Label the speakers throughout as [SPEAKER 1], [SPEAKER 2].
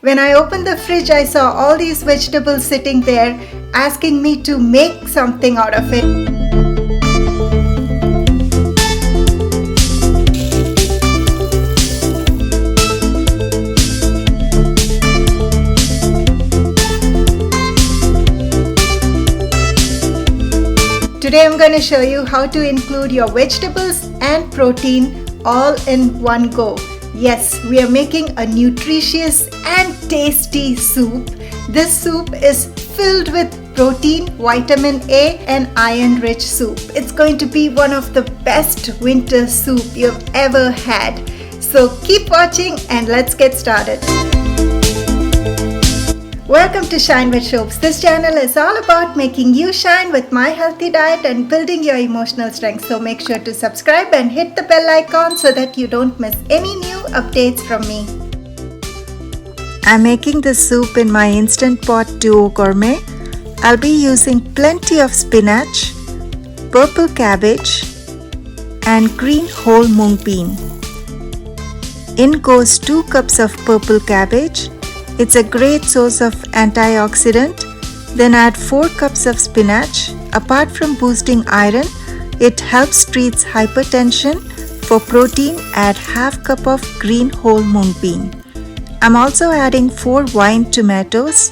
[SPEAKER 1] When I opened the fridge, I saw all these vegetables sitting there asking me to make something out of it. Today I'm going to show you how to include your vegetables and protein all in one go. Yes, we are making a nutritious and tasty soup. This soup is filled with protein, vitamin A and iron-rich soup. It's going to be one of the best winter soup you've ever had. So keep watching and let's get started. Welcome to Shine with Shobs. This channel is all about making you shine with my healthy diet and building your emotional strength. So make sure to subscribe and hit the bell icon so that you don't miss any new updates from me. I'm making the soup in my Instant Pot Duo Gourmet. I'll be using plenty of spinach, purple cabbage and green whole mung bean. In goes 2 cups of purple cabbage. It's a great source of antioxidant. Then add 4 cups of spinach. Apart from boosting iron, it helps treats hypertension. For protein, add half cup of green whole mung bean. I'm also adding 4 vine tomatoes.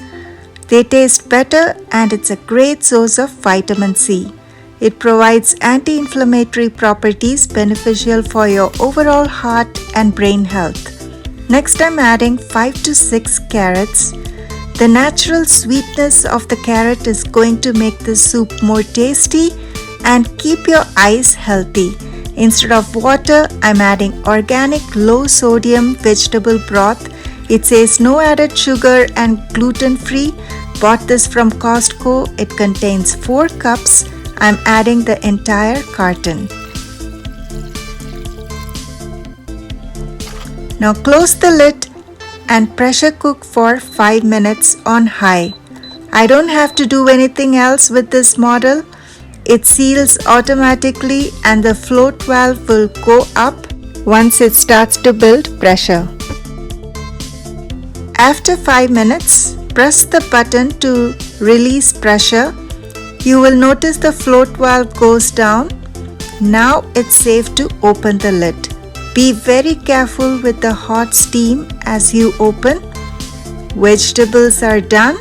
[SPEAKER 1] They taste better and it's a great source of vitamin C. It provides anti-inflammatory properties beneficial for your overall heart and brain health. Next, I'm adding 5 to 6 carrots. The natural sweetness of the carrot is going to make the soup more tasty and keep your eyes healthy. Instead of water, I'm adding organic low-sodium vegetable broth. It says no added sugar and gluten-free. Bought this from Costco. It contains 4 cups. I'm adding the entire carton. Now close the lid and pressure cook for 5 minutes on high. I don't have to do anything else with this model. It seals automatically and the float valve will go up once it starts to build pressure. After 5 minutes, press the button to release pressure. You will notice the float valve goes down. Now it's safe to open the lid. Be very careful with the hot steam as you open. Vegetables are done.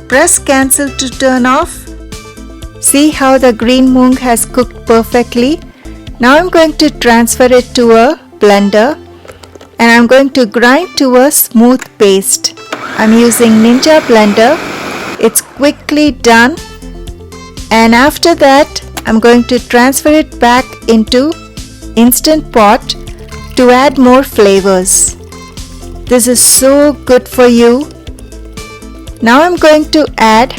[SPEAKER 1] Press cancel to turn off. See how the green mung has cooked perfectly. Now I'm going to transfer it to a blender and I'm going to grind to a smooth paste. I'm using Ninja blender. It's quickly done. And after that, I'm going to transfer it back into Instant Pot to add more flavors. This is so good for you. Now I'm going to add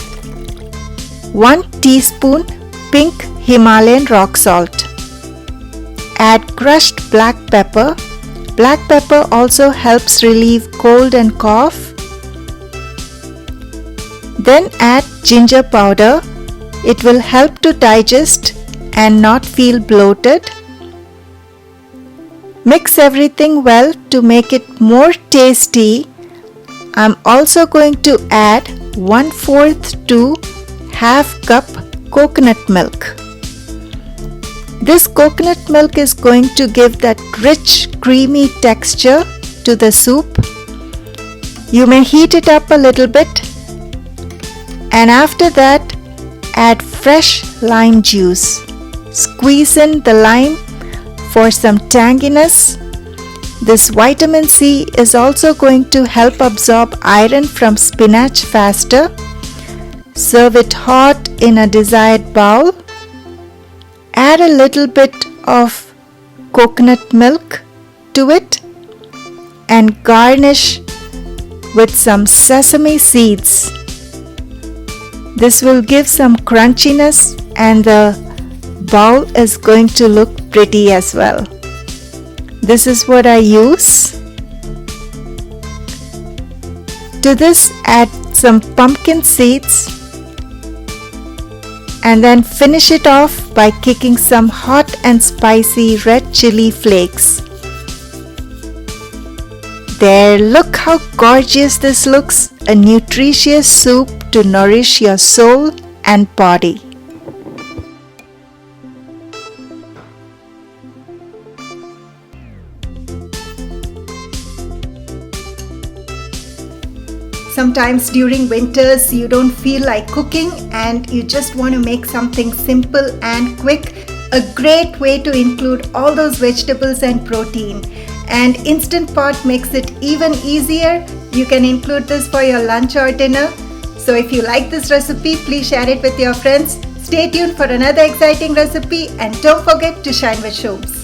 [SPEAKER 1] 1 teaspoon pink Himalayan rock salt. Add crushed black pepper. Black pepper also helps relieve cold and cough. Then add ginger powder. It will help to digest and not feel bloated. Mix everything well to make it more tasty. I'm also going to add 1/4 to half cup coconut milk. This coconut milk is going to give that rich, creamy texture to the soup. You may heat it up a little bit. And after that, add fresh lime juice. Squeeze in the lime for some tanginess. This vitamin C is also going to help absorb iron from spinach faster. Serve it hot in a desired bowl. Add a little bit of coconut milk to it and garnish with some sesame seeds. This will give some crunchiness and the bowl is going to look pretty as well. This is what I use. To this, add some pumpkin seeds and then finish it off by kicking some hot and spicy red chili flakes. there, look how gorgeous this looks. A nutritious soup to nourish your soul and body. Sometimes during winters you don't feel like cooking and you just want to make something simple and quick. A great way to include all those vegetables and protein. And Instant Pot makes it even easier. You can include this for your lunch or dinner. So if you like this recipe, please share it with your friends. Stay tuned for another exciting recipe and don't forget to shine with Shobs.